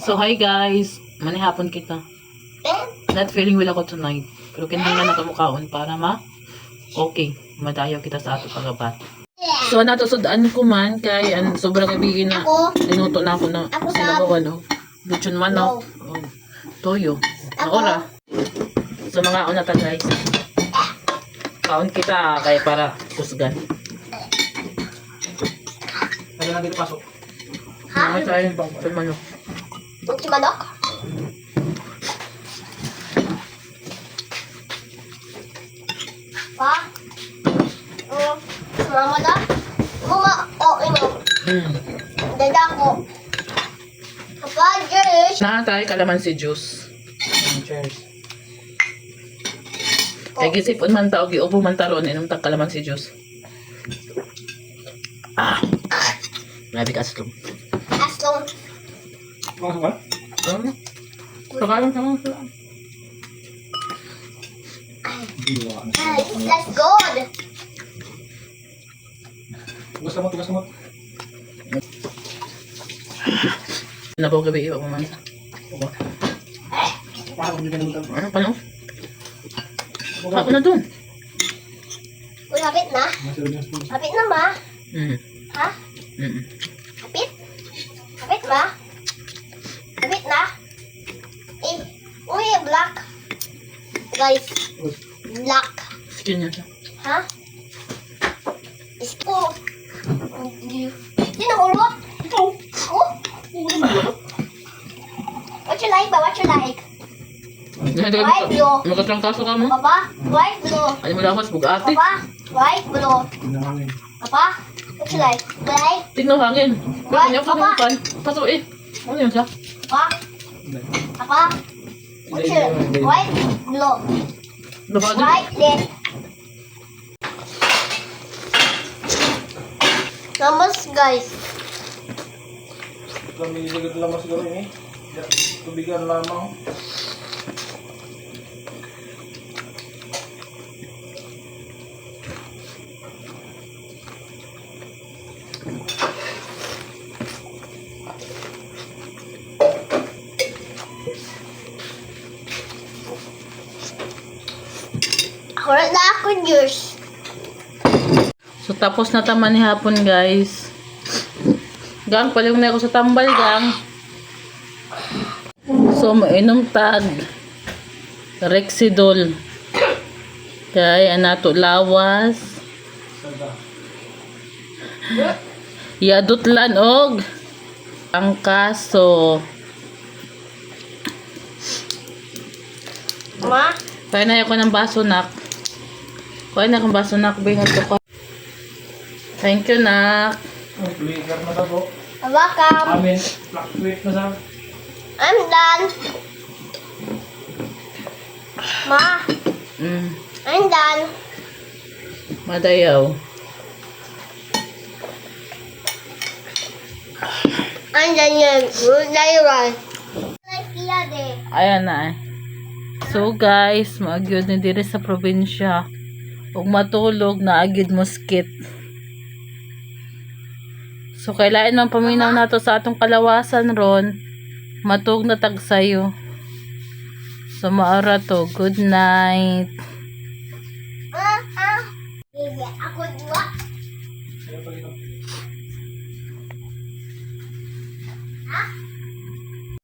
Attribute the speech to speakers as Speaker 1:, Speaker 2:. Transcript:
Speaker 1: So, hi guys. Manihapon kita. Not feeling well ako tonight. Pero kinahanglan na kamukaon para okay. Madayaw kita sa ato pagabat. So, natusudaan ko man kay sobrang ibigin na linuto na ako na sinabawan o. Lechon manok. Toyo. Naora. So, mga una ta guys. Kaon kita kay para kusgan.
Speaker 2: Kaya na dito pasok.
Speaker 1: Ha? Mga sa manok.
Speaker 3: Buti manok? Pa? Sumama na? Ino. Dada ko. Papa, Josh.
Speaker 1: Nakatay kalamansi juice. Cheers. Kaya gisipon man tao, giupo man taron, inom tag kalamansi juice. Grabe ka aslong.
Speaker 3: Aslong.
Speaker 2: Pasok ka?
Speaker 1: Sakalang sa mga sila.
Speaker 3: Let's go.
Speaker 2: Tugas mo.
Speaker 1: Nabaw gabi iwa mo man.
Speaker 2: Pasok dito na.
Speaker 1: Ano pa no? Ako na dun.
Speaker 3: Uy, hapit na? Hapit na ba? Ha? Hapit? Hapit ba? Hapit na? Uy, black. Guys, black.
Speaker 1: Skin niya siya.
Speaker 3: Ha? Isko. Sino ulot? Ikaw. Ako? What you like ba? What you like? White, blue.
Speaker 1: Magkatrangkaso ka mo?
Speaker 3: Papa, white, blue.
Speaker 1: Ano mo lakas, bugati.
Speaker 3: Papa, white, blue.
Speaker 2: Pinahangin.
Speaker 3: Papa, what you like? Black?
Speaker 1: Tignan hangin. Pero niya pa
Speaker 3: Papa.
Speaker 1: naman. Paso eh. Ano yun siya?
Speaker 3: Papa? Papa? What you like? White, blue.
Speaker 1: Labado.
Speaker 3: White, red. Lamas, guys.
Speaker 2: Kami ligad lamang siguro eh. Tubigan lamang.
Speaker 3: Ako na ako, juice.
Speaker 1: So tapos na taman ni hapon guys. Gang, paling na ako sa tambal gang. So mainom tag Rexidol. Kay anato lawas. Yadutlan og ang kaso.
Speaker 3: Ma?
Speaker 1: Kaya na ako ng baso nak. Kaya na akong baso nak. Bingat ko. Thank you nak.
Speaker 2: Flicker na ako.
Speaker 3: Welcome.
Speaker 2: Amin. Fluctuate na sa.
Speaker 3: I'm done. Ma? I'm done.
Speaker 1: Madayaw.
Speaker 3: I'm done yun. Good day, right? Like de.
Speaker 1: Ayan na eh. So guys, maagyod ni diri sa probinsya. Ug matulog na agyod moskit. So kailangan man paminaw nato sa atong kalawasan ron. Matug na tagsayo. So maara to. Good night.
Speaker 3: Ako